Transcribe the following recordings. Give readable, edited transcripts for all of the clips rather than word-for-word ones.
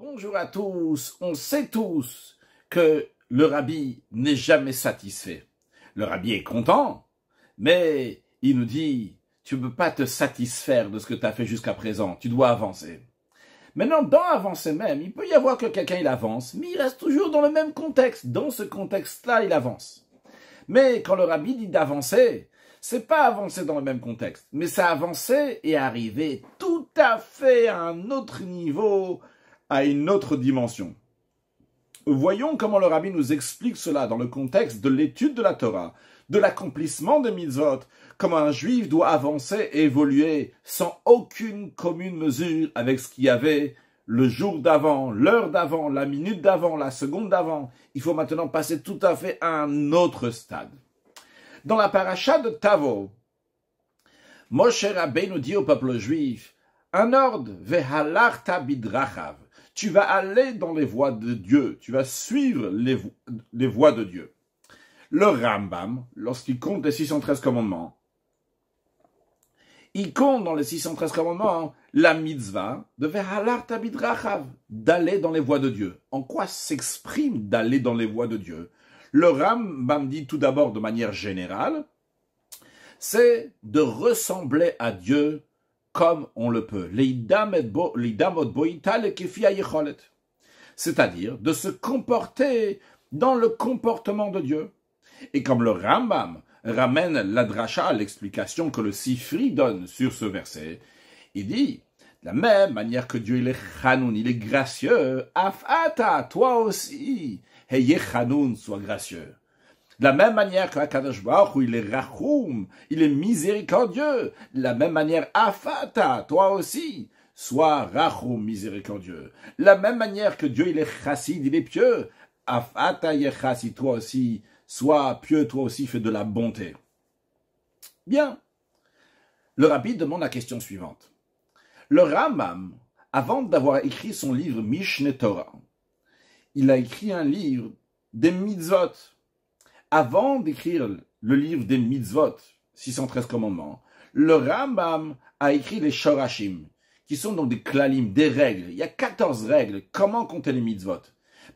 Bonjour à tous, on sait tous que le rabbi n'est jamais satisfait. Le rabbi est content, mais il nous dit, tu ne peux pas te satisfaire de ce que tu as fait jusqu'à présent, tu dois avancer. Maintenant, dans avancer même, il peut y avoir que quelqu'un il avance, mais il reste toujours dans le même contexte. Dans ce contexte-là, il avance. Mais quand le rabbi dit d'avancer, c'est pas avancer dans le même contexte, mais c'est avancer et arriver tout à fait à un autre niveau, à une autre dimension. Voyons comment le rabbi nous explique cela dans le contexte de l'étude de la Torah, de l'accomplissement des mitzvot, comment un juif doit avancer et évoluer sans aucune commune mesure avec ce qu'il y avait le jour d'avant, l'heure d'avant, la minute d'avant, la seconde d'avant. Il faut maintenant passer tout à fait à un autre stade. Dans la paracha de Tavo, Moshe Rabbeinu dit au peuple juif, un ordre, vehalarta bidrachav. Tu vas aller dans les voies de Dieu, tu vas suivre les voies de Dieu. Le Rambam, lorsqu'il compte les 613 commandements, il compte dans les 613 commandements la mitzvah de vehalarta bidrachav, d'aller dans les voies de Dieu. En quoi s'exprime d'aller dans les voies de Dieu? Le Rambam dit tout d'abord de manière générale, c'est de ressembler à Dieu comme on le peut. C'est-à-dire de se comporter dans le comportement de Dieu. Et comme le Rambam ramène la dracha, l'explication que le Sifri donne sur ce verset, il dit, de la même manière que Dieu il est chanoun, il est gracieux, afata, toi aussi, heye chanoun, sois gracieux. De la même manière que Akadosh Baruch Hu, il est rachoum, il est miséricordieux. De la même manière, afata, toi aussi, sois rachoum, miséricordieux. De la même manière que Dieu, il est chassid, il est pieux. Afata yechassid, toi aussi, sois pieux, toi aussi, fais de la bonté. Bien. Le rabbi demande la question suivante. Le Rambam, avant d'avoir écrit son livre Mishneh Torah, il a écrit un livre des mitzvot. Avant d'écrire le livre des mitzvot, 613 commandements, le Rambam a écrit les shorashim, qui sont donc des klalim, des règles. Il y a 14 règles. Comment compter les mitzvot?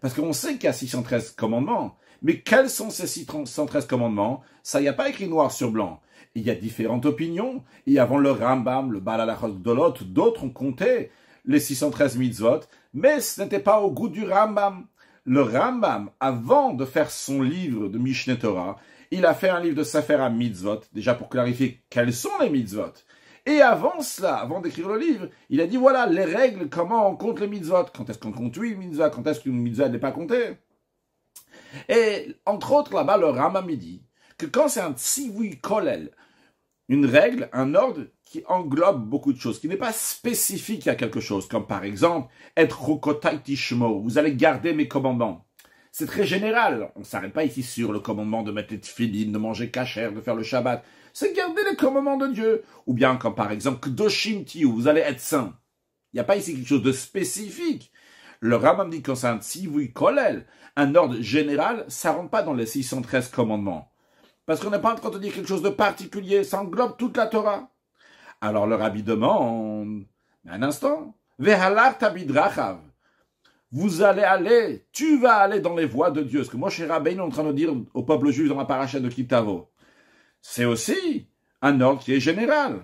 Parce qu'on sait qu'il y a 613 commandements, mais quels sont ces 613 commandements? Ça, il n'y a pas écrit noir sur blanc. Il y a différentes opinions. Et avant le Rambam, le Baal HaLachot Gdolot, d'autres ont compté les 613 mitzvot, mais ce n'était pas au goût du Rambam. Le Rambam, avant de faire son livre de Mishneh Torah, il a fait un livre de Sefer HaMitzvot, déjà pour clarifier quels sont les mitzvot. Et avant cela, avant d'écrire le livre, il a dit voilà les règles, comment on compte les mitzvot, quand est-ce qu'on compte une mitzvah, quand est-ce qu'une mitzvah n'est pas comptée. Et entre autres là-bas, le Rambam dit que quand c'est un tzivui kolel, une règle, un ordre qui englobe beaucoup de choses, qui n'est pas spécifique à quelque chose, comme par exemple, être rokotai tishmo, vous allez garder mes commandements. C'est très général, on ne s'arrête pas ici sur le commandement de mettre les tefillin, de manger kasher, de faire le Shabbat. C'est garder les commandements de Dieu. Ou bien comme par exemple, kdoshim tiyu, vous allez être saint. Il n'y a pas ici quelque chose de spécifique. Le Rambam dit quand c'est un tzivui kolel, un ordre général, ça ne rentre pas dans les 613 commandements. Parce qu'on n'est pas en train de dire quelque chose de particulier, ça englobe toute la Torah. Alors le rabbi demande, un instant, vehalarta bidrachav, vous allez aller, tu vas aller dans les voies de Dieu. Ce que Moshe Rabbeinu est en train de dire au peuple juif dans la paracha de Kitavo, c'est aussi un ordre qui est général.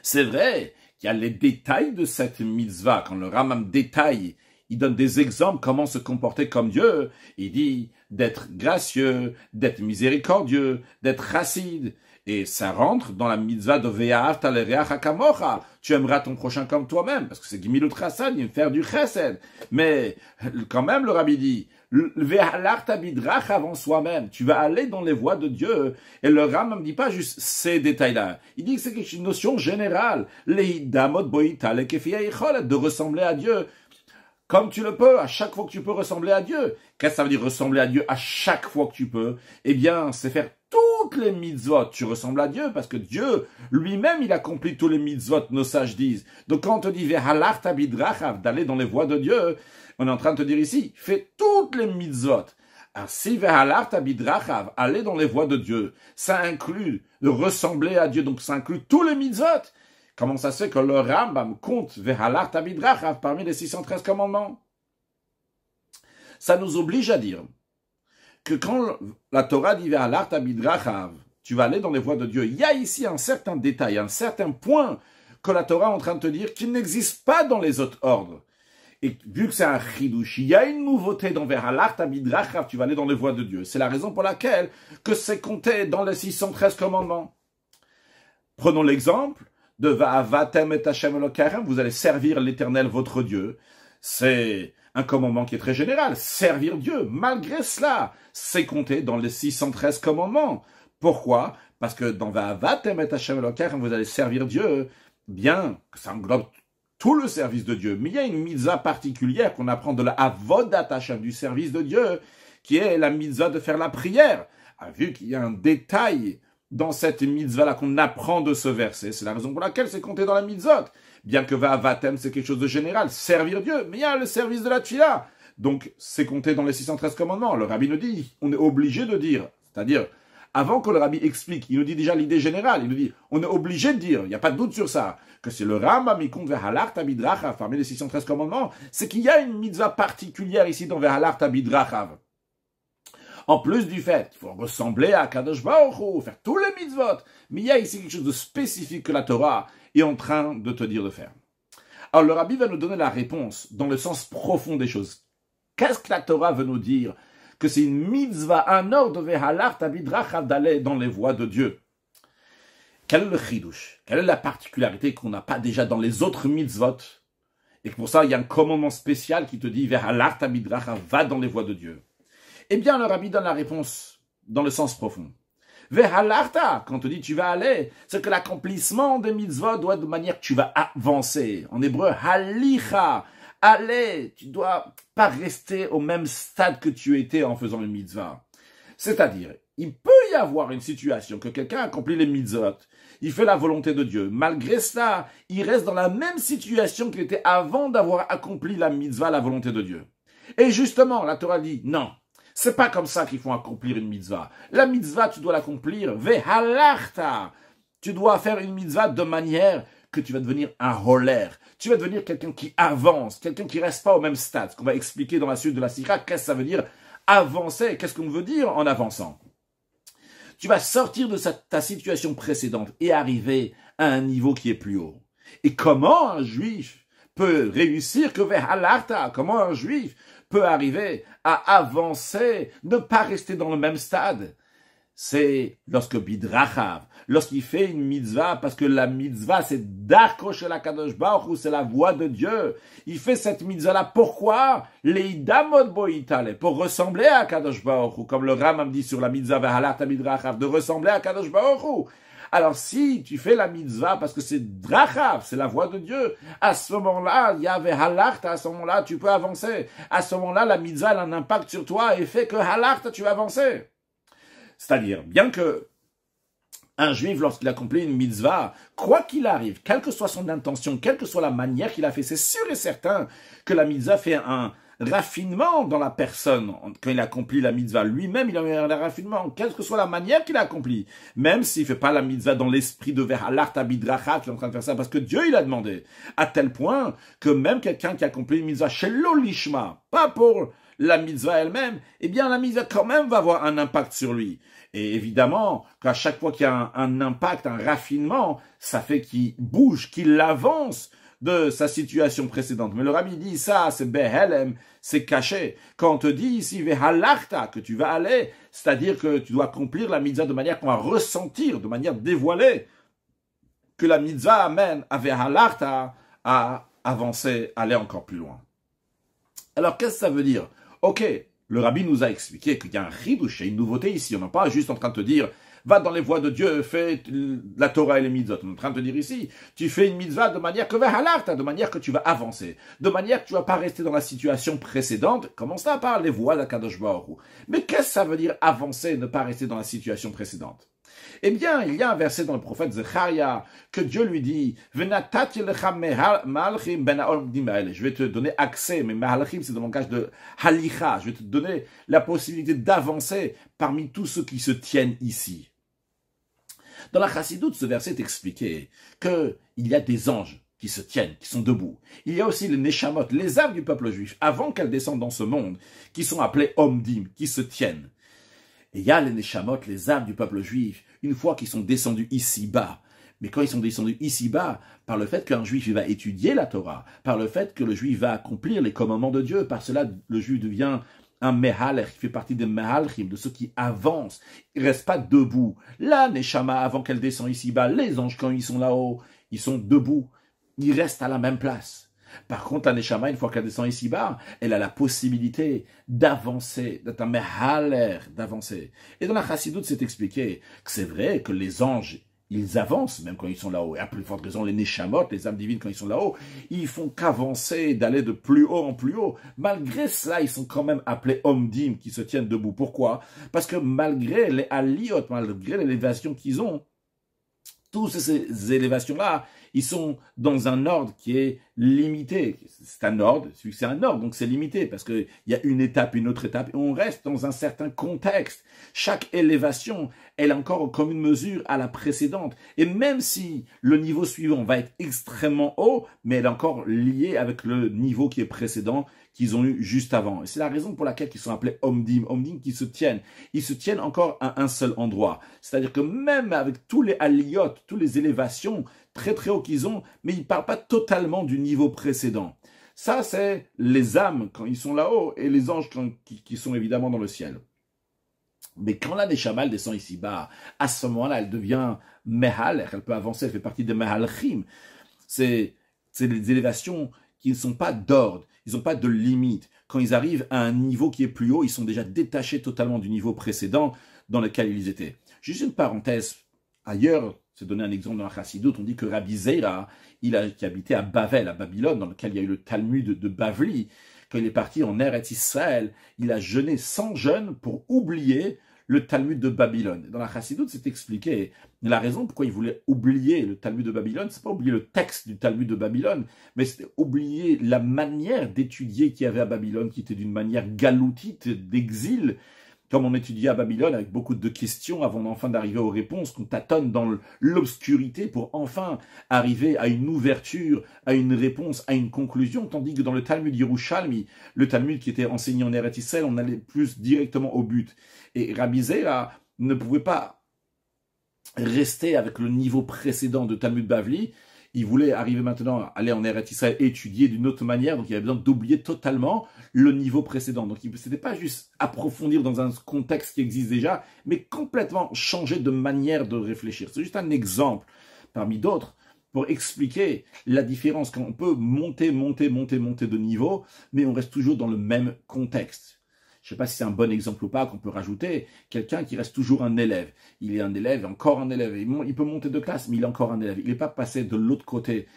C'est vrai qu'il y a les détails de cette mitzvah, quand le Rambam détaille, il donne des exemples comment se comporter comme Dieu. Il dit d'être gracieux, d'être miséricordieux, d'être chassid. Et ça rentre dans la mitzvah de ve'ahavta l'ereacha kamocha. Tu aimeras ton prochain comme toi-même, parce que c'est gimilut chasad, il faire du chesed. Mais quand même, le rabbi dit, ve'halarta bidrach avant soi-même. Tu vas aller dans les voies de Dieu. Et le Rambam ne dit pas juste ces détails-là. Il dit que c'est une notion générale. Leidamot boita lekefia yicholet, de ressembler à Dieu. Comme tu le peux, à chaque fois que tu peux ressembler à Dieu. Qu'est-ce que ça veut dire ressembler à Dieu à chaque fois que tu peux? Eh bien, c'est faire toutes les mitzvot. Tu ressembles à Dieu parce que Dieu, lui-même, il accomplit tous les mitzvot, nos sages disent. Donc quand on te dit vehalarta bidrachav, d'aller dans les voies de Dieu, on est en train de te dire ici, fais toutes les mitzvot. Alors si vehalarta bidrachav, aller dans les voies de Dieu, ça inclut de ressembler à Dieu, donc ça inclut tous les mitzvot. Comment ça se fait que le Rambam compte Vehalach Tabidrachav parmi les 613 commandements? Ça nous oblige à dire que quand la Torah dit Vehalach Tabidrachav, tu vas aller dans les voies de Dieu, il y a ici un certain détail, un certain point que la Torah est en train de te dire qui n'existe pas dans les autres ordres. Et vu que c'est un chidouche, il y a une nouveauté dans Vehalach Tabidrachav, tu vas aller dans les voies de Dieu. C'est la raison pour laquelle que c'est compté dans les 613 commandements. Prenons l'exemple de Va'avatem et Hashem Elokarem, vous allez servir l'Éternel votre Dieu. C'est un commandement qui est très général, servir Dieu. Malgré cela, c'est compté dans les 613 commandements. Pourquoi? Parce que dans Va'avatem et Hashem Elokarem, vous allez servir Dieu, bien que ça englobe tout le service de Dieu. Mais il y a une mitzvah particulière qu'on apprend de la Avodat Hashem, du service de Dieu, qui est la mitzvah de faire la prière. Vu qu'il y a un détail dans cette mitzvah-là qu'on apprend de ce verset, c'est la raison pour laquelle c'est compté dans la mitzvot. Bien que Va'avatem, c'est quelque chose de général, servir Dieu, mais il y a le service de la tfila. Donc, c'est compté dans les 613 commandements. Le rabbi nous dit, on est obligé de dire, c'est-à-dire, avant que le rabbi explique, il nous dit déjà l'idée générale, il nous dit, on est obligé de dire, il n'y a pas de doute sur ça, que c'est le Rambam, il compte Vehalach Tabidrachav, parmi les 613 commandements, c'est qu'il y a une mitzvah particulière ici dans Vehalach Tabidrachav. En plus du fait qu'il faut ressembler à Kadosh Baruch Hu, faire tous les mitzvot, mais il y a ici quelque chose de spécifique que la Torah est en train de te dire de faire. Alors le rabbi va nous donner la réponse dans le sens profond des choses. Qu'est-ce que la Torah veut nous dire? Que c'est une mitzvah, un ordre de Vehalach Tabidrachav d'aller dans les voies de Dieu. Quel est le chidouche? Quelle est la particularité qu'on n'a pas déjà dans les autres mitzvot? Et pour ça, il y a un commandement spécial qui te dit Vehalach Tabidrachav, va dans les voies de Dieu. Eh bien, le rabbi donne la réponse dans le sens profond. Vehalarta, quand on te dit tu vas aller, c'est que l'accomplissement des mitzvot doit être de manière que tu vas avancer. En hébreu, halicha, aller, tu dois pas rester au même stade que tu étais en faisant une mitzvah. C'est-à-dire, il peut y avoir une situation que quelqu'un accomplit les mitzvot, il fait la volonté de Dieu. Malgré cela, il reste dans la même situation qu'il était avant d'avoir accompli la mitzvah, la volonté de Dieu. Et justement, la Torah dit non. C'est pas comme ça qu'il faut accomplir une mitzvah. La mitzvah, tu dois l'accomplir. Vehalachta. Tu dois faire une mitzvah de manière que tu vas devenir un holer. Tu vas devenir quelqu'un qui avance, quelqu'un qui reste pas au même stade. Ce qu'on va expliquer dans la suite de la sikha, qu'est-ce que ça veut dire avancer? Qu'est-ce qu'on veut dire en avançant? Tu vas sortir de ta situation précédente et arriver à un niveau qui est plus haut. Et comment un juif peut réussir que Vehalachta? Comment un juif peut arriver à avancer, ne pas rester dans le même stade? C'est lorsque Bidrachav, lorsqu'il fait une mitzvah, parce que la mitzvah, c'est Darko shel HaKadosh Baruch Hu, c'est la voix de Dieu. Il fait cette mitzvah-là, pourquoi? Leidamod boitale, pour ressembler à Kadosh Baruch Hu, comme le Rambam dit sur la mitzvah Vehalachta Bidrachav, de ressembler à Kadosh Baruch Hu. Alors si tu fais la mitzvah parce que c'est Drachav, c'est la voix de Dieu, à ce moment-là, il y avait Halachta, à ce moment-là, tu peux avancer. À ce moment-là, la mitzvah a un impact sur toi et fait que Halachta, tu vas avancer. C'est-à-dire, bien que un juif, lorsqu'il accomplit une mitzvah, quoi qu'il arrive, quelle que soit son intention, quelle que soit la manière qu'il a fait, c'est sûr et certain que la mitzvah fait un raffinement dans la personne. Quand il accomplit la mitzvah, lui-même, il a un raffinement, quelle que soit la manière qu'il a accompli. Même s'il fait pas la mitzvah dans l'esprit de Vehalachta Bidrachav, il est en train de faire ça parce que Dieu, il a demandé. À tel point que même quelqu'un qui a accompli une mitzvah chez l'olishma, pas pour la mitzvah elle-même, eh bien, la mitzvah quand même va avoir un impact sur lui. Et évidemment, qu'à chaque fois qu'il y a un impact, un raffinement, ça fait qu'il bouge, qu'il avance de sa situation précédente. Mais le rabbi dit ça, c'est behelem, c'est caché. Quand on te dit ici vehalachta, que tu vas aller, c'est-à-dire que tu dois accomplir la mitzvah de manière qu'on va ressentir, de manière dévoilée, que la mitzvah amène à vehalachta, à avancer, aller encore plus loin. Alors, qu'est-ce que ça veut dire? Ok, le rabbi nous a expliqué qu'il y a un chidouche, une nouveauté ici. On n'est pas juste en train de te dire, va dans les voies de Dieu, fais la Torah et les mitzvot. On est en train de te dire ici, tu fais une mitzvah de manière que vehalachta, de manière que tu vas avancer, de manière que tu vas pas rester dans la situation précédente. Comment ça par les voies d'Akadosh Baruch Hu? Mais qu'est-ce que ça veut dire avancer, ne pas rester dans la situation précédente? Eh bien, il y a un verset dans le prophète Zecharia que Dieu lui dit je vais te donner accès, mais Mahalachim c'est dans le langage de Halicha, je vais te donner la possibilité d'avancer parmi tous ceux qui se tiennent ici. Dans la Chassidoute, ce verset est expliqué qu'il y a des anges qui se tiennent, qui sont debout. Il y a aussi les Neshamot, les âmes du peuple juif, avant qu'elles descendent dans ce monde, qui sont appelées Omdim, qui se tiennent. Et il y a les Neshamot, les âmes du peuple juif, une fois qu'ils sont descendus ici-bas. Mais quand ils sont descendus ici-bas, par le fait qu'un juif va étudier la Torah, par le fait que le juif va accomplir les commandements de Dieu, par cela le juif devient un mehaler, qui fait partie des mehalchim, de ceux qui avancent. Il ne reste pas debout. La Neshama, avant qu'elle descende ici-bas, les anges, quand ils sont là-haut, ils sont debout. Ils restent à la même place. Par contre, la Neshama, une fois qu'elle descend ici-bas, elle a la possibilité d'avancer, d'être un mehaler, d'avancer. Et dans la Chassidoute, c'est expliqué que c'est vrai que les anges, ils avancent même quand ils sont là-haut. Et à plus forte raison, les Neshamot, les âmes divines, quand ils sont là-haut, ils font qu'avancer, d'aller de plus haut en plus haut. Malgré cela, ils sont quand même appelés Omdim, qui se tiennent debout. Pourquoi? Parce que malgré les aliyot, malgré l'élévation qu'ils ont, toutes ces élévations-là, ils sont dans un ordre qui est limité. C'est un ordre, donc c'est limité, parce qu'il y a une étape, une autre étape, et on reste dans un certain contexte. Chaque élévation, elle est encore comme une mesure à la précédente. Et même si le niveau suivant va être extrêmement haut, mais elle est encore liée avec le niveau qui est précédent, qu'ils ont eu juste avant. Et c'est la raison pour laquelle ils sont appelés Omdim. Omdim qui se tiennent. Ils se tiennent encore à un seul endroit. C'est-à-dire que même avec tous les aliyot, toutes les élévations très très hauts qu'ils ont, mais ils ne parlent pas totalement du niveau précédent. Ça, c'est les âmes quand ils sont là-haut et les anges qui sont évidemment dans le ciel. Mais quand la Neshama descend ici-bas, à ce moment-là, elle devient Mehal, elle peut avancer, elle fait partie des Mehalchim. C'est les élévations qui ne sont pas d'ordre, ils n'ont pas de limite. Quand ils arrivent à un niveau qui est plus haut, ils sont déjà détachés totalement du niveau précédent dans lequel ils étaient. Juste une parenthèse, ailleurs, c'est donné un exemple dans la Chassidoute, on dit que Rabbi Zeira, qui habitait à Bavel, à Babylone, dans lequel il y a eu le Talmud de Bavli, quand il est parti en Eretz Israël, il a jeûné 100 jeûnes pour oublier le Talmud de Babylone. Dans la Chassidoute, c'est expliqué. La raison pourquoi il voulait oublier le Talmud de Babylone, c'est pas oublier le texte du Talmud de Babylone, mais c'était oublier la manière d'étudier qu'il y avait à Babylone, qui était d'une manière galoutite, d'exil, comme on étudiait à Babylone, avec beaucoup de questions avant enfin d'arriver aux réponses, qu'on tâtonne dans l'obscurité pour enfin arriver à une ouverture, à une réponse, à une conclusion, tandis que dans le Talmud Yerushalmi, le Talmud qui était enseigné en Eretz Israël, on allait plus directement au but. Et Rabbi Zeira ne pouvait pas rester avec le niveau précédent de Talmud Bavli. Il voulait arriver maintenant à aller en Eretz Israël et étudier d'une autre manière, donc il avait besoin d'oublier totalement le niveau précédent. Donc ce n'était pas juste approfondir dans un contexte qui existe déjà, mais complètement changer de manière de réfléchir. C'est juste un exemple parmi d'autres pour expliquer la différence quand on peut monter de niveau, mais on reste toujours dans le même contexte. Je ne sais pas si c'est un bon exemple ou pas qu'on peut rajouter, quelqu'un qui reste toujours un élève. Il est un élève, encore un élève. Il peut monter de classe, mais il est encore un élève. Il n'est pas passé de l'autre côté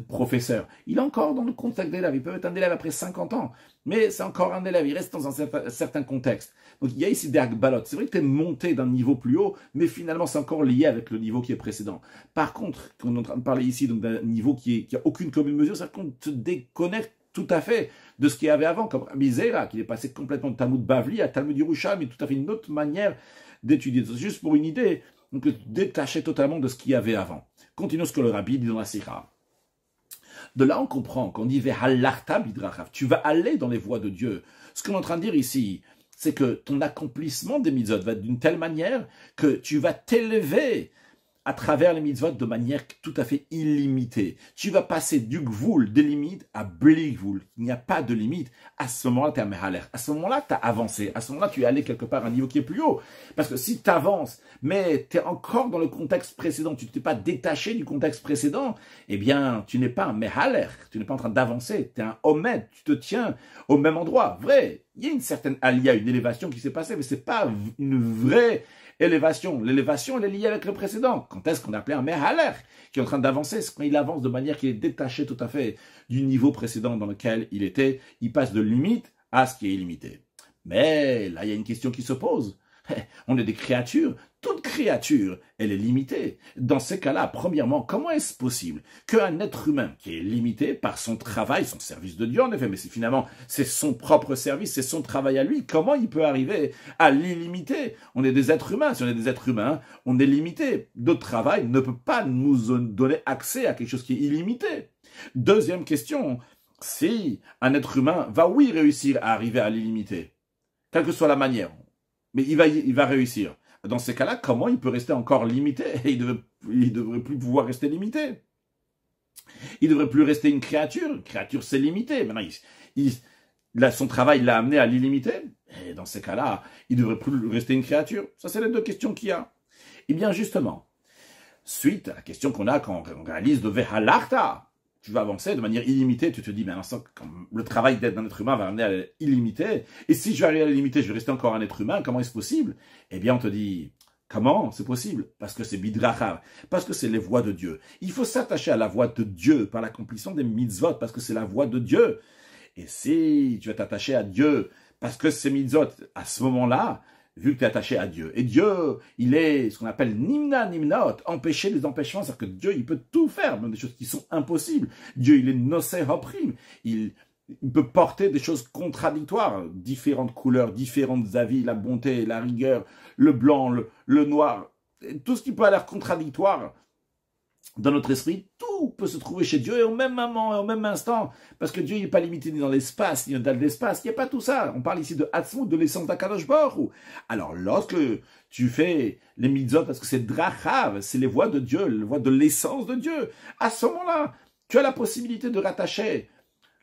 professeur. Il est encore dans le contexte d'élève. Il peut être un élève après 50 ans, mais c'est encore un élève. Il reste dans un certain contexte. Donc il y a ici des agbalot. C'est vrai que tu es monté d'un niveau plus haut, mais finalement c'est encore lié avec le niveau qui est précédent. Par contre, quand on est en train de parler ici d'un niveau qui n'a aucune commune mesure, c'est qu'on te déconnecte tout à fait de ce qu'il y avait avant, comme Rabbi Zeira, qui est passé complètement de Talmud Bavli à Talmud Yerushalmi, mais tout à fait une autre manière d'étudier. C'est juste pour une idée, donc détaché totalement de ce qu'il y avait avant. Continuons ce que le Rabbi dit dans la Sira. De là, on comprend qu'on dit Ve'halarta bidrachav, tu vas aller dans les voies de Dieu. Ce qu'on est en train de dire ici, c'est que ton accomplissement des mitzvot va être d'une telle manière que tu vas t'élever à travers les mitzvot de manière tout à fait illimitée. Tu vas passer du gvoul, des limites, à bli gvoul. Il n'y a pas de limite. À ce moment-là, tu es un mehaler. À ce moment-là, tu as avancé. À ce moment-là, tu es allé quelque part à un niveau qui est plus haut. Parce que si tu avances, mais tu es encore dans le contexte précédent, tu ne t'es pas détaché du contexte précédent, eh bien, tu n'es pas un mehaler. Tu n'es pas en train d'avancer. Tu es un omed. Tu te tiens au même endroit. Vrai. Il y a une certaine alia, une élévation qui s'est passée, mais ce n'est pas une vraie élévation. L'élévation, elle est liée avec le précédent. Quand est-ce qu'on appelait un mehaler qui est en train d'avancer? C'est quand il avance de manière qui est détachée tout à fait du niveau précédent dans lequel il était. Il passe de limite à ce qui est illimité. Mais là, il y a une question qui se pose. On est des créatures. Toute créature, elle est limitée. Dans ces cas-là, premièrement, comment est-ce possible qu'un être humain qui est limité par son travail, son service de Dieu en effet, mais c'est son propre service, c'est son travail à lui, comment il peut arriver à l'illimité? On est des êtres humains. Si on est des êtres humains, on est limité. Notre travail ne peut pas nous donner accès à quelque chose qui est illimité. Deuxième question, si un être humain va, oui, réussir à arriver à l'illimité, quelle que soit la manière, mais il va réussir. Dans ces cas-là, comment il peut rester encore limité? Il devrait plus pouvoir rester limité. Il devrait plus rester une créature. Une créature, c'est limité. Maintenant, son travail l'a amené à l'illimité. Et dans ces cas-là, il devrait plus rester une créature. Ça, c'est les deux questions qu'il y a. Eh bien, justement, suite à la question qu'on a quand on réalise de Vehalarta, tu vas avancer de manière illimitée, tu te dis, mais à l'instant, le travail d'être d'un être humain va amener à l'illimité, et si je vais arriver à l'illimité, je vais rester encore un être humain, comment est-ce possible? Eh bien, on te dit, comment c'est possible? Parce que c'est bidrachav, parce que c'est les voies de Dieu. Il faut s'attacher à la voie de Dieu par l'accomplissement des mitzvot, parce que c'est la voie de Dieu. Et si tu vas t'attacher à Dieu, parce que c'est mitzvot, à ce moment-là, vu que tu es attaché à Dieu. Et Dieu, il est ce qu'on appelle nimna nimnaot, empêcher les empêchements, c'est-à-dire que Dieu, il peut tout faire, même des choses qui sont impossibles. Dieu, il est nosé hoprim, il peut porter des choses contradictoires, différentes couleurs, différents avis, la bonté, la rigueur, le blanc, le noir, tout ce qui peut avoir l'air contradictoire dans notre esprit, tout peut se trouver chez Dieu et au même moment et au même instant, parce que Dieu n'est pas limité ni dans l'espace, ni dans l'espace, il n'y a pas tout ça. On parle ici de Hatzmut, de l'essence d'Akadosh Baruch Hu. Alors, lorsque tu fais les mitzvot, parce que c'est Drachav, c'est les voies de Dieu, les voies de l'essence de Dieu, à ce moment-là, tu as la possibilité de rattacher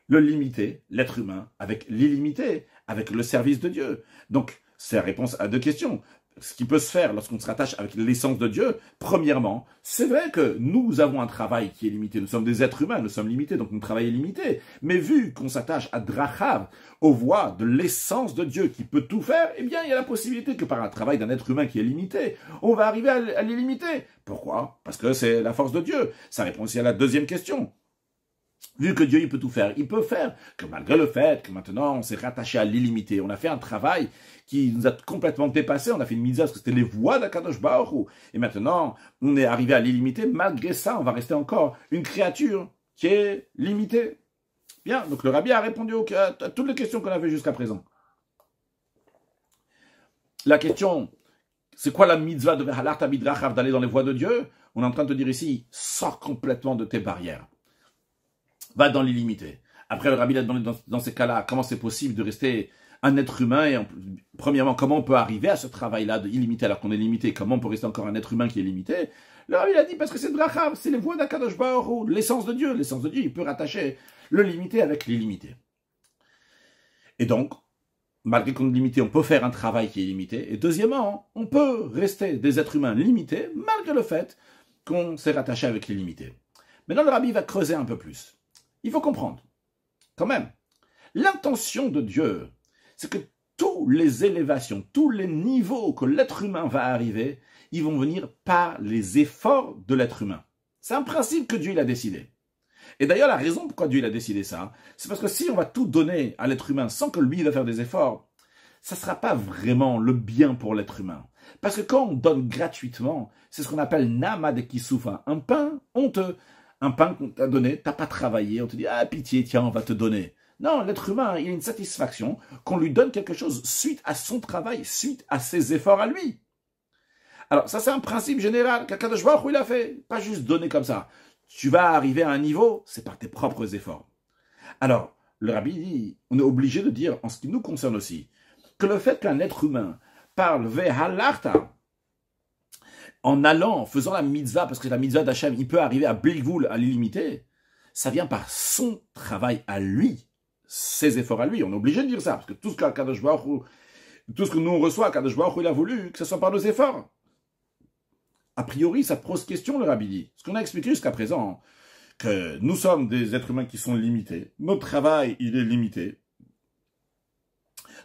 le limité, l'être humain, avec l'illimité, avec le service de Dieu. Donc, c'est la réponse à deux questions. Ce qui peut se faire lorsqu'on se rattache avec l'essence de Dieu, premièrement, c'est vrai que nous avons un travail qui est limité. Nous sommes des êtres humains, nous sommes limités, donc notre travail est limité. Mais vu qu'on s'attache à Drachav, aux voies de l'essence de Dieu qui peut tout faire, eh bien, il y a la possibilité que par un travail d'un être humain qui est limité, on va arriver à l'illimité. Pourquoi? Parce que c'est la force de Dieu. Ça répond aussi à la deuxième question. Vu que Dieu, il peut tout faire, il peut faire que malgré le fait que maintenant on s'est rattaché à l'illimité, on a fait un travail qui nous a complètement dépassé, on a fait une mitzvah parce que c'était les voies d'Akadosh Baruch Hu, et maintenant on est arrivé à l'illimité, malgré ça on va rester encore une créature qui est limitée. Bien, donc le Rabbi a répondu à toutes les questions qu'on avait jusqu'à présent. La question, c'est quoi la mitzvah de Vehalarta bidrachav, d'aller dans les voies de Dieu? On est en train de te dire ici, sors complètement de tes barrières. Va dans l'illimité. Après, le Rabbi a demandé dans ces cas-là, comment c'est possible de rester un être humain et premièrement, comment on peut arriver à ce travail-là de illimité alors qu'on est limité? Comment on peut rester encore un être humain qui est limité? Le Rabbi a dit parce que c'est Drachav, c'est les voies d'Akadosh Baruch Hu, l'essence de Dieu. L'essence de Dieu, il peut rattacher le limité avec l'illimité. Et donc, malgré qu'on est limité, on peut faire un travail qui est limité. Et deuxièmement, on peut rester des êtres humains limités malgré le fait qu'on s'est rattaché avec l'illimité. Maintenant, le Rabbi va creuser un peu plus. Il faut comprendre, quand même, l'intention de Dieu, c'est que toutes les élévations, tous les niveaux que l'être humain va arriver, ils vont venir par les efforts de l'être humain. C'est un principe que Dieu il a décidé. Et d'ailleurs, la raison pourquoi Dieu il a décidé ça, c'est parce que si on va tout donner à l'être humain sans que lui il va faire des efforts, ça ne sera pas vraiment le bien pour l'être humain. Parce que quand on donne gratuitement, c'est ce qu'on appelle nama de kisoufa, un pain honteux. Un pain qu'on t'a donné, t'as pas travaillé, on te dit, ah pitié, tiens, on va te donner. Non, l'être humain, il a une satisfaction qu'on lui donne quelque chose suite à son travail, suite à ses efforts à lui. Alors, ça c'est un principe général qu'Akadosh Baruch Hu il a fait, pas juste donner comme ça. Tu vas arriver à un niveau, c'est par tes propres efforts. Alors, le Rabbi dit, on est obligé de dire, en ce qui nous concerne aussi, que le fait qu'un être humain parle vehalarta, en allant, en faisant la mitzvah, parce que la mitzvah d'Hachem, il peut arriver à Bilgvoul, à l'illimité, ça vient par son travail à lui, ses efforts à lui. On est obligé de dire ça, parce que tout ce qu'Akadosh Baruch Hu, tout ce que nous on reçoit, Akadosh Baruch Hu, il a voulu que ce soit par nos efforts. A priori, ça pose question, le Rabbi dit. Ce qu'on a expliqué jusqu'à présent, que nous sommes des êtres humains qui sont limités. Notre travail, il est limité.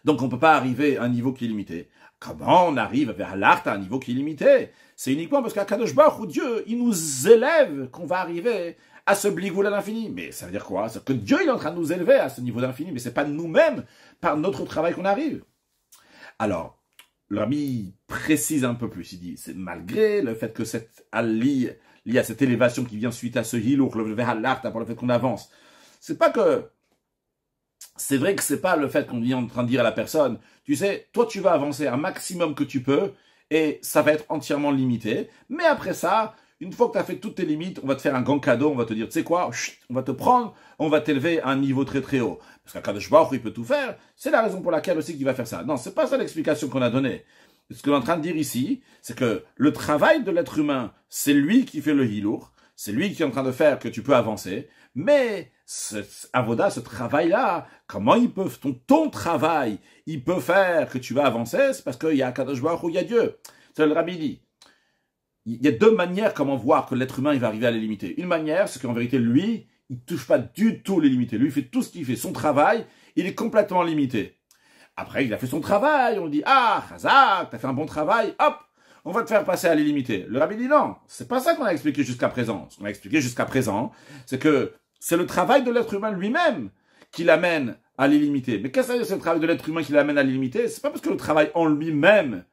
Donc on ne peut pas arriver à un niveau qui est limité. Comment on arrive vers l'art à un niveau qui est limité? C'est uniquement parce qu'Akadosh Baruch Hu, Dieu, il nous élève qu'on va arriver à ce bligoul à l'infini. Mais ça veut dire quoi? C'est que Dieu il est en train de nous élever à ce niveau d'infini, mais ce n'est pas nous-mêmes, par notre travail qu'on arrive. Alors, le rabbi précise un peu plus. Il dit, c'est malgré le fait que cette lié à cette élévation qui vient suite à ce hilour, le vehalart, pour le fait qu'on avance. C'est pas que, c'est vrai que c'est pas le fait qu'on vient en train de dire à la personne, tu sais, toi tu vas avancer un maximum que tu peux, et ça va être entièrement limité, mais après ça, une fois que tu as fait toutes tes limites, on va te faire un grand cadeau, on va te dire, tu sais quoi, chut, on va te prendre, on va t'élever à un niveau très très haut. Parce qu'Akadosh Baruch Hu, il peut tout faire, c'est la raison pour laquelle aussi qu'il va faire ça. Non, c'est pas ça l'explication qu'on a donnée. Ce qu'on est en train de dire ici, c'est que le travail de l'être humain, c'est lui qui fait le hilour, c'est lui qui est en train de faire que tu peux avancer, mais ce avoda, ce travail-là, comment ils peuvent, ton travail, il peut faire que tu vas avancer, c'est parce qu'il y a Akadosh Baruch Hu, il y a Dieu. C'est le rabbi dit. Il y a deux manières comment voir que l'être humain il va arriver à les limiter. Une manière, c'est qu'en vérité, lui, il ne touche pas du tout les limités. Lui, il fait tout ce qu'il fait. Son travail, il est complètement limité. Après, il a fait son travail, on dit, ah, Chazak, t'as fait un bon travail, hop, on va te faire passer à l'illimité. Le rabbi dit non, c'est pas ça qu'on a expliqué jusqu'à présent. Ce qu'on a expliqué jusqu'à présent, c'est que c'est le travail de l'être humain lui-même qui l'amène à l'illimité. Mais qu'est-ce que c'est le travail de l'être humain qui l'amène à l'illimité? C'est pas parce que le travail en lui-même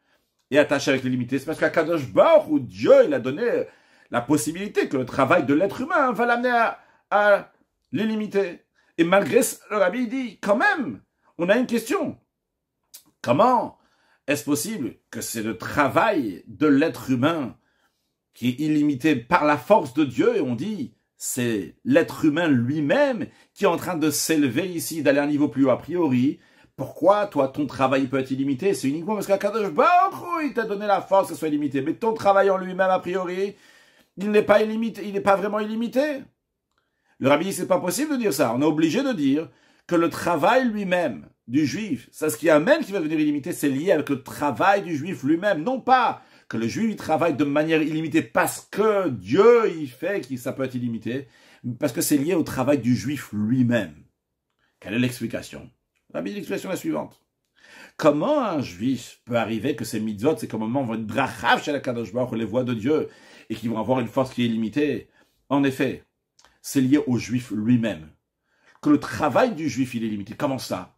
est attaché avec l'illimité, c'est parce qu'à Kadosh Baruch Hu, Dieu, il a donné la possibilité que le travail de l'être humain va l'amener à l'illimité. Et malgré ça, le rabbi dit, quand même, on a une question. Comment est-ce possible que c'est le travail de l'être humain qui est illimité par la force de Dieu, et on dit, c'est l'être humain lui-même qui est en train de s'élever ici, d'aller à un niveau plus haut a priori. Pourquoi, toi, ton travail peut être illimité? C'est uniquement parce qu'Akadosh Baruch Hu, il t'a donné la force que ce soit illimité. Mais ton travail en lui-même, a priori, il n'est pas illimité, il n'est pas vraiment illimité. Le rabbi dit, c'est pas possible de dire ça. On est obligé de dire que le travail lui-même du juif, c'est ce qui amène qu'il va devenir illimité, c'est lié avec le travail du juif lui-même. Non pas que le juif, il travaille de manière illimitée parce que Dieu, il fait que ça peut être illimité, parce que c'est lié au travail du juif lui-même. Quelle est l'explication? Rabbi dit l'expression est la suivante. Comment un juif peut arriver que ces mitzvot, c'est comme un moment vont être drachav chez la Kadosh Baruch Hu, les voies de Dieu, et qui vont avoir une force qui est illimitée? En effet, c'est lié au juif lui-même. Que le travail du juif, il est limité. Comment ça?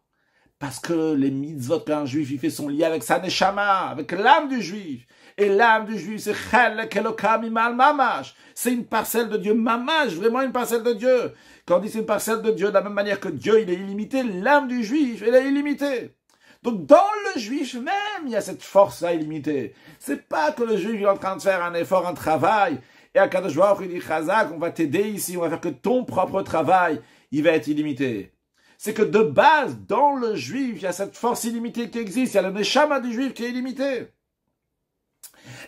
Parce que les mitzvot qu'un juif, il fait sont liés avec sa neshama, avec l'âme du juif. Et l'âme du juif, c'est chelek elokam imal mamash. C'est une parcelle de Dieu, mamash, vraiment une parcelle de Dieu. Quand on dit c'est une parcelle de Dieu, de la même manière que Dieu, il est illimité, l'âme du juif, elle est illimitée. Donc dans le juif même, il y a cette force-là illimitée. C'est pas que le juif est en train de faire un effort, un travail, et à Kadosh Baruch Hu, il dit, Chazak, on va t'aider ici, on va faire que ton propre travail, il va être illimité. C'est que de base, dans le juif, il y a cette force illimitée qui existe, il y a le neshama du juif qui est illimité.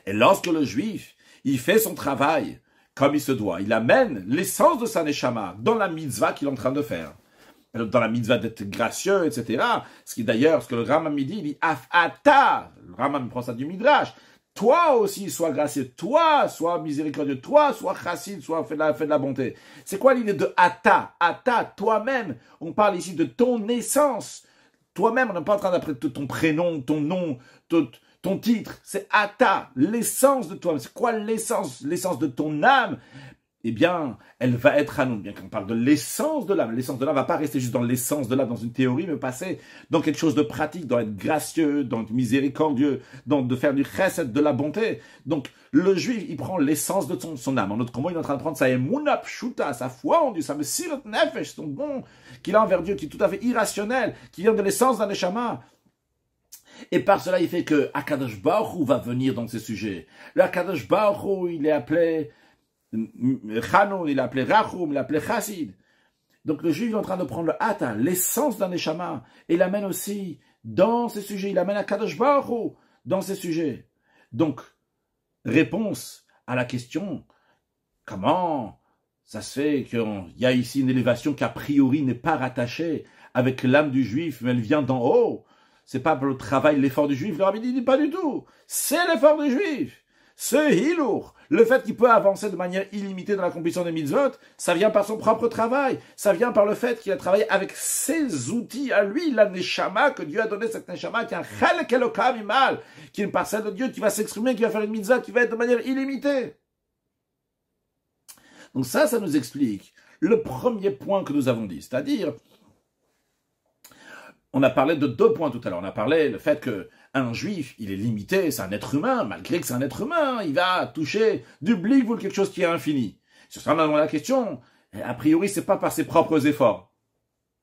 Et lorsque le juif, il fait son travail comme il se doit, il amène l'essence de sa neshama dans la mitzvah qu'il est en train de faire. Dans la mitzvah d'être gracieux, etc. Ce qui d'ailleurs, ce que le Rambam dit, il dit afata. Le Rambam prend ça du Midrash. Toi aussi, sois gracieux. Toi, sois miséricordieux. Toi, sois chassid, sois fait de la bonté. C'est quoi l'idée de ata? Ata, toi-même. On parle ici de ton essence. Toi-même, on n'est pas en train d'apprendre ton prénom, ton nom, ton titre. C'est ata, l'essence de toi. C'est quoi l'essence? L'essence de ton âme. Eh bien, elle va être à nous. Bien qu'on parle de l'essence de l'âme ne va pas rester juste dans l'essence de l'âme, dans une théorie, mais passer dans quelque chose de pratique, dans être gracieux, dans être miséricordieux, dans de faire du chesed, de la bonté. Donc, le juif, il prend l'essence de son âme. En autre mot, il est en train de prendre sa emuna pshuta, sa foi en Dieu, sa mesirat nefesh, son don qu'il a envers Dieu, qui est tout à fait irrationnel, qui vient de l'essence d'un neshama. Et par cela, il fait que Akadosh Baruch Hu va venir dans ces sujets. Le Akadosh Baruch Hu, il est appelé Chanon, il l'appelait Rachum, il l'appelait Chassid. Donc le juif est en train de prendre le Hata, l'essence d'un neshama, et il l'amène aussi dans ces sujets, il amène à Kadosh Baruch Hu dans ces sujets. Donc, réponse à la question, comment ça se fait qu'il y a ici une élévation qui a priori n'est pas rattachée avec l'âme du juif, mais elle vient d'en haut. C'est pas pour le travail, l'effort du juif, le rabbi dit pas du tout. C'est l'effort du juif. Ce hilour, le fait qu'il peut avancer de manière illimitée dans l'accomplissement des mitzvot, ça vient par son propre travail. Ça vient par le fait qu'il a travaillé avec ses outils à lui, la neshama, que Dieu a donné cette neshama, qui est un chelek elokam imal, qui est une parcelle de Dieu, qui va s'exprimer, qui va faire une mitzvah, qui va être de manière illimitée. Donc ça nous explique le premier point que nous avons dit, c'est-à-dire, on a parlé de deux points tout à l'heure. On a parlé le fait que Un juif, il est limité, c'est un être humain, malgré que c'est un être humain, il va toucher du blick ou quelque chose qui est infini. Sur ça, on a demandé la question, a priori, c'est pas par ses propres efforts.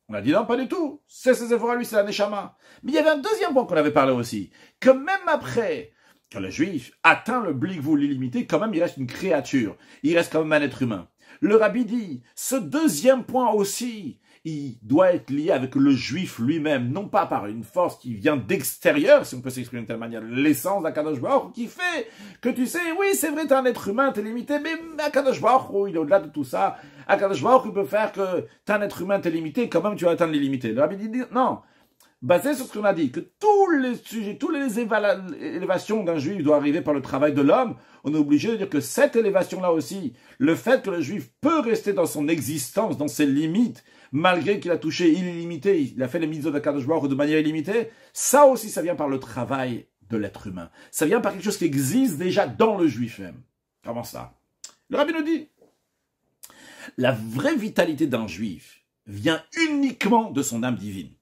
On a dit non, pas du tout. C'est ses efforts à lui, c'est la neshama. Mais il y avait un deuxième point qu'on avait parlé aussi, que même après que le juif atteint le blick ou l'illimité, quand même, il reste une créature. Il reste quand même un être humain. Le rabbi dit, ce deuxième point aussi, il doit être lié avec le juif lui-même, non pas par une force qui vient d'extérieur, si on peut s'exprimer de telle manière, l'essence d'Akadosh Baruch Hu qui fait que tu sais, oui, c'est vrai, t'es un être humain, t'es limité, mais Akadosh Baruch Hu, il est au-delà de tout ça. Akadosh Baruch Hu peut faire que t'es un être humain, t'es limité, quand même tu vas atteindre l'illimité. Le rabbi dit, non, basé sur ce qu'on a dit, que tous les sujets, toutes les élévations d'un juif doivent arriver par le travail de l'homme, on est obligé de dire que cette élévation-là aussi, le fait que le juif peut rester dans son existence, dans ses limites, malgré qu'il a touché illimité, il a fait les mitzvot d'Akadosh Baruch Hu de manière illimitée, ça aussi, ça vient par le travail de l'être humain. Ça vient par quelque chose qui existe déjà dans le juif même. Comment ça? Le rabbi nous dit, la vraie vitalité d'un juif vient uniquement de son âme divine.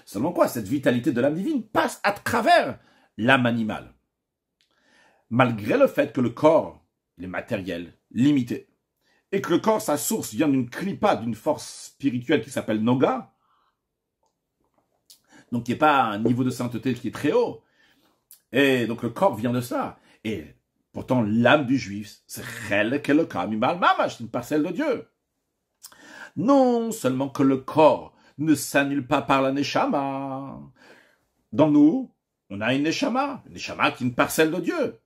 Seulement quoi, cette vitalité de l'âme divine passe à travers l'âme animale. Malgré le fait que le corps, il est matériel, limité, et que le corps, sa source, vient d'une klipa, d'une force spirituelle qui s'appelle Noga, donc qui n'est pas un niveau de sainteté qui est très haut, et donc le corps vient de ça. Et pourtant, l'âme du juif, c'est Chelek Elokam Imal Mamash, c'est une parcelle de Dieu. Non seulement que le corps ne s'annule pas par la Neshama. Dans nous, on a une Neshama qui est une parcelle de Dieu.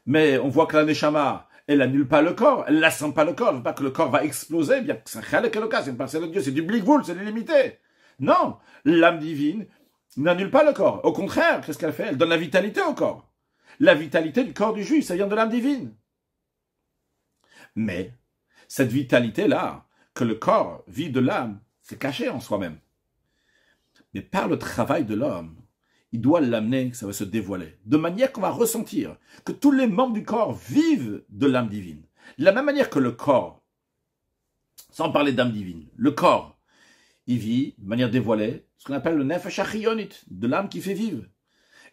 Mais on voit que la Neshama, elle n'annule pas le corps, elle n'assent pas le corps, elle ne veut pas que le corps va exploser, bien que c'est un Chelek Elokam, c'est une parcelle de Dieu, c'est du blickvoul, c'est illimité. Non, l'âme divine n'annule pas le corps. Au contraire, qu'est-ce qu'elle fait? Elle donne la vitalité au corps. La vitalité du corps du juif, ça vient de l'âme divine. Mais, cette vitalité-là, que le corps vit de l'âme, c'est caché en soi-même. Mais par le travail de l'homme, il doit l'amener, ça va se dévoiler. De manière qu'on va ressentir que tous les membres du corps vivent de l'âme divine. De la même manière que le corps, sans parler d'âme divine, le corps, il vit de manière dévoilée, ce qu'on appelle le nefesh achiyonit, de l'âme qui fait vivre.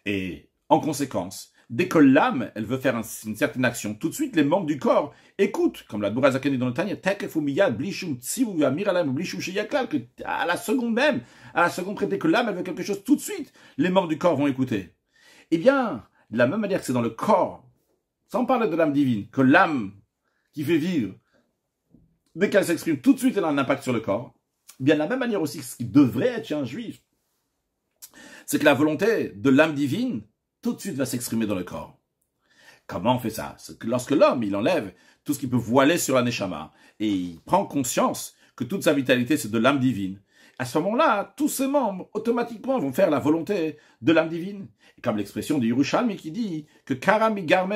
Et en conséquence, dès que l'âme, elle veut faire une certaine action, tout de suite, les membres du corps écoutent, comme la Bourazaken dit dans le Tanya, tekef miyad blishum tsivu amir alam blishum sheyaklal, que à la seconde même, à la seconde près, dès que l'âme, elle veut quelque chose, tout de suite, les membres du corps vont écouter. Eh bien, de la même manière que c'est dans le corps, sans parler de l'âme divine, que l'âme qui fait vivre, dès qu'elle s'exprime, tout de suite, elle a un impact sur le corps. Eh bien, de la même manière aussi, ce qui devrait être chez un juif, c'est que la volonté de l'âme divine, tout de suite va s'exprimer dans le corps. Comment on fait ça? C'est que lorsque l'homme, il enlève tout ce qui peut voiler sur la neshama, et il prend conscience que toute sa vitalité, c'est de l'âme divine, à ce moment-là, tous ses membres, automatiquement, vont faire la volonté de l'âme divine. Et comme l'expression de Yerushalmi qui dit que Karam Garme,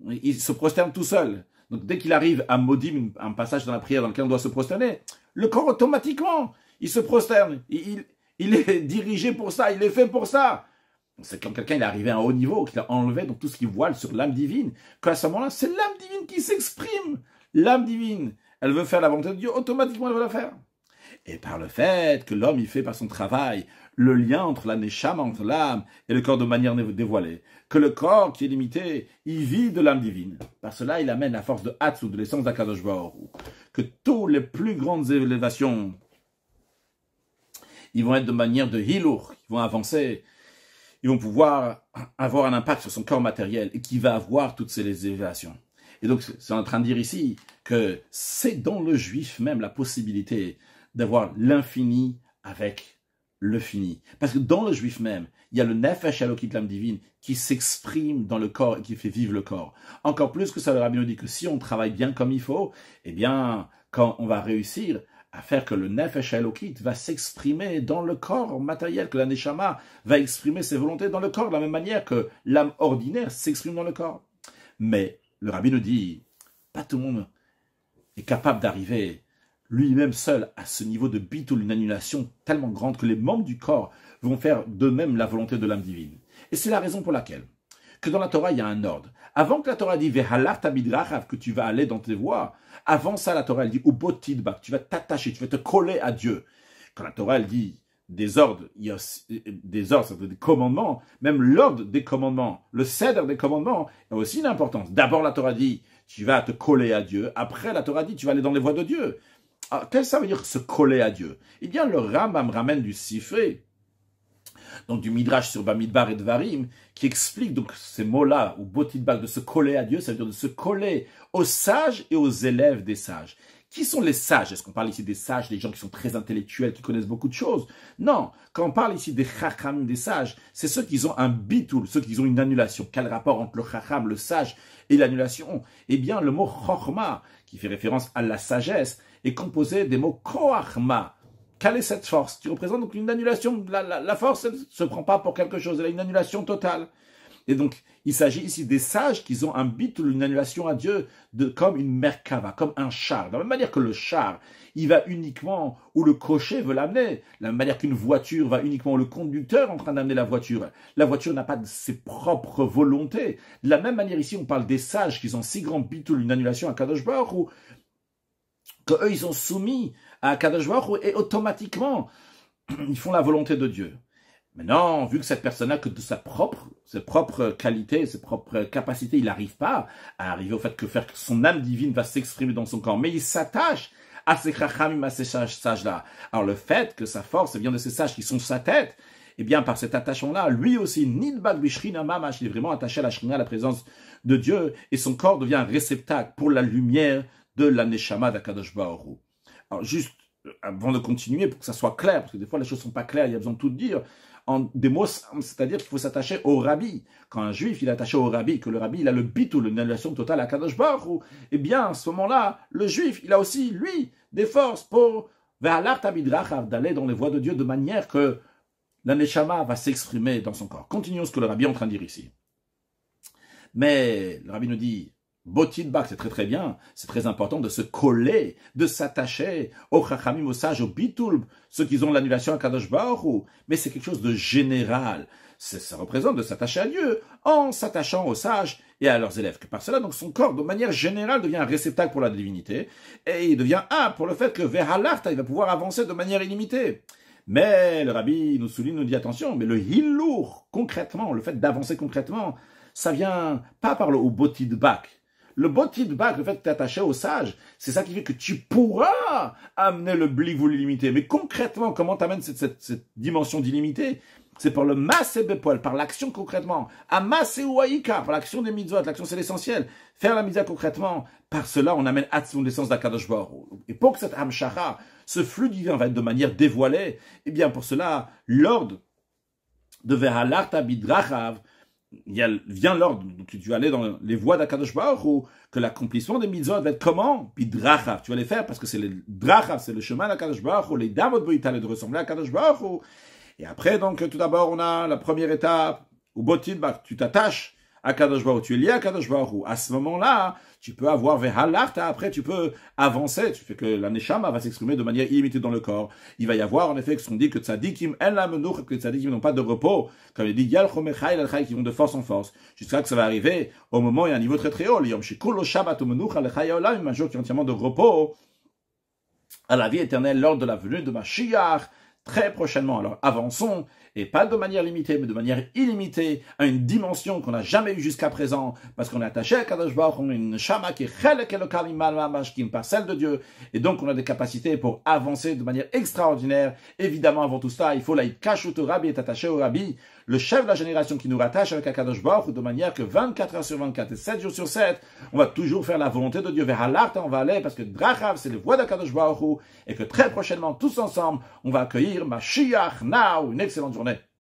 il se prosterne tout seul. Donc dès qu'il arrive à Modim, un passage dans la prière dans lequel on doit se prosterner, le corps automatiquement, il se prosterne. Il est dirigé pour ça, il est fait pour ça. C'est quand quelqu'un est arrivé à un haut niveau, qu'il a enlevé donc tout ce qui voile sur l'âme divine, qu'à ce moment-là, c'est l'âme divine qui s'exprime. L'âme divine, elle veut faire la volonté de Dieu, automatiquement elle va la faire. Et par le fait que l'homme, il fait par son travail le lien entre la neshama, entre l'âme et le corps de manière dévoilée, que le corps qui est limité, il vit de l'âme divine. Par cela, il amène la force de Hatsu, de l'essence d'Akadosh Baruch Hu, que toutes les plus grandes élévations, ils vont être de manière de hilour, ils vont avancer, ils vont pouvoir avoir un impact sur son corps matériel et qui va avoir toutes ces élévations. Et donc, c'est en train de dire ici que c'est dans le juif même la possibilité d'avoir l'infini avec le fini. Parce que dans le juif même, il y a le nefesh elokit, l'âme divine, qui s'exprime dans le corps et qui fait vivre le corps. Encore plus que ça, le rabbi nous dit que si on travaille bien comme il faut, eh bien, quand on va réussir à faire que le nefesh elokit va s'exprimer dans le corps matériel, que la neshama va exprimer ses volontés dans le corps, de la même manière que l'âme ordinaire s'exprime dans le corps. Mais le rabbi nous dit, pas tout le monde est capable d'arriver lui-même seul à ce niveau de bitul, une annulation tellement grande que les membres du corps vont faire d'eux-mêmes la volonté de l'âme divine. Et c'est la raison pour laquelle que dans la Torah, il y a un ordre. Avant que la Torah dit Vehalachta midrachav, que tu vas aller dans tes voies, avant ça, la Torah, elle dit Ubotidbak, tu vas t'attacher, tu vas te coller à Dieu. Quand la Torah, elle dit des ordres, il y a aussi des ordres, c'est-à-dire des commandements, même l'ordre des commandements, le cèdre des commandements a aussi une importance. D'abord, la Torah dit, tu vas te coller à Dieu. Après, la Torah dit, tu vas aller dans les voies de Dieu. Alors, qu'est-ce que ça veut dire se coller à Dieu? Eh bien, le Rambam ramène du Sifré, donc du Midrash sur Bamidbar et Dvarim, qui explique donc ces mots-là, ou Botidbak, de se coller à Dieu, ça veut dire de se coller aux sages et aux élèves des sages. Qui sont les sages? Est-ce qu'on parle ici des sages, des gens qui sont très intellectuels, qui connaissent beaucoup de choses? Non. Quand on parle ici des chacham, des sages, c'est ceux qui ont un bitoul, ceux qui ont une annulation. Quel rapport entre le chacham, le sage, et l'annulation? Eh bien, le mot chorma, qui fait référence à la sagesse, est composé des mots koachma. Quelle est cette force? Tu représentes donc une annulation. La force, elle ne se prend pas pour quelque chose, elle a une annulation totale. Et donc, il s'agit ici des sages qui ont un bitoul, une annulation à Dieu, comme une merkava, comme un char. De la même manière que le char, il va uniquement où le cocher veut l'amener. De la même manière qu'une voiture va uniquement où le conducteur est en train d'amener la voiture. La voiture n'a pas de ses propres volontés. De la même manière ici, on parle des sages qui ont si grand bitoul, une annulation à Kadosh Baruch Hu, qu'eux, ils sont soumis à Kadosh Baruch Hu et automatiquement, ils font la volonté de Dieu. Maintenant, vu que cette personne-là, que de ses propres qualités, ses propres capacités, il n'arrive pas à arriver au fait que son âme divine va s'exprimer dans son corps, mais il s'attache à ces chachamim, à ces sages-là. Alors le fait que sa force vient de ces sages qui sont sa tête, eh bien par cet attachement-là, lui aussi, nidbag bishrina mamash, il est vraiment attaché à la shrina, à la présence de Dieu, et son corps devient un réceptacle pour la lumière de la neshama d'Akadosh Baruch Hu. Alors juste, avant de continuer, pour que ça soit clair, parce que des fois les choses ne sont pas claires, il y a besoin de tout dire, en des mots, c'est-à-dire qu'il faut s'attacher au rabbi. Quand un juif il est attaché au rabbi, que le rabbi il a le bitou, l'annulation totale à Kadosh Baruch Hu, eh bien à ce moment-là, le juif il a aussi, lui, des forces pour d'aller dans les voies de Dieu de manière que la neshama va s'exprimer dans son corps. Continuons ce que le rabbi est en train de dire ici. Mais le rabbi nous dit, Botidbak, c'est très très bien, c'est très important de se coller, de s'attacher aux chachamim, aux sages, aux bitoul, ceux qui ont l'annulation à Kadosh Baruch Hu. Mais c'est quelque chose de général. Ça représente de s'attacher à Dieu en s'attachant aux sages et à leurs élèves. Que par cela, donc, son corps, de manière générale, devient un réceptacle pour la divinité et il devient un pour le fait que vers Halarta, il va pouvoir avancer de manière illimitée. Mais le rabbi nous souligne, nous dit attention, mais le hilour, concrètement, le fait d'avancer concrètement, ça vient pas par le Botidbak. Le Botidbak, le fait que tu es attaché au sage, c'est ça qui fait que tu pourras amener le blivul illimité. Mais concrètement, comment tu amènes cette dimension d'illimité? C'est par le masse bepol, par l'action concrètement. Amasse ou aïka, par l'action des mitzvot, l'action c'est l'essentiel. Faire la mitzvah concrètement, par cela on amène action l'essence d'Akadosh Baruch Hu. Et pour que cette hamshara, ce flux divin va être de manière dévoilée, eh bien pour cela, l'ordre de Vehalarta bidrachav, vient l'ordre, donc tu vas aller dans les voies d'Akadosh Baruch Hu, que l'accomplissement des mitzvot va être comment? Bidrachav, tu vas les faire parce que c'est le drachav, c'est le chemin d'Akadosh Baruch Hu, les damot boïtal de ressembler à Akadosh Baruch Hu. Et après, donc, tout d'abord, on a la première étape, ou Botidbak, tu t'attaches à Kadosh Baruch Hu, tu es lié à Kadosh Baruch Hu. À ce moment-là, tu peux avoir Vehalarta, après tu peux avancer, tu fais que la Neshama va s'exprimer de manière illimitée dans le corps. Il va y avoir, en effet, que ce qu'on dit que Tzadikim, en la menouch, que Tzadikim n'ont pas de repos, comme il dit, Yal Chomechai, Lachai, qui vont de force en force, jusqu'à que ça va arriver au moment où il y a un niveau très très haut, Yom Shikul, Shabbat, Menouch, Lachai, Olam, un jour qui est entièrement de repos, à la vie éternelle lors de la venue de Mashiach, très prochainement. Alors avançons, et pas de manière limitée, mais de manière illimitée, à une dimension qu'on n'a jamais eue jusqu'à présent, parce qu'on est attaché à Kadosh Baruch Hu, on a une shama qui est chelek elokal imal mamash, qui est une parcelle de Dieu, et donc on a des capacités pour avancer de manière extraordinaire. Évidemment, avant tout cela, il faut la kashut au rabbi, est attaché au rabbi, le chef de la génération qui nous rattache avec Kadosh Baruch Hu, de manière que 24 heures sur 24 et 7 jours sur 7, on va toujours faire la volonté de Dieu. Vers Halarta, on va aller, parce que Drachav, c'est les voies de Kadosh Baruch Hu, et que très prochainement, tous ensemble, on va accueillir Mashiach Now. Une excellente journée.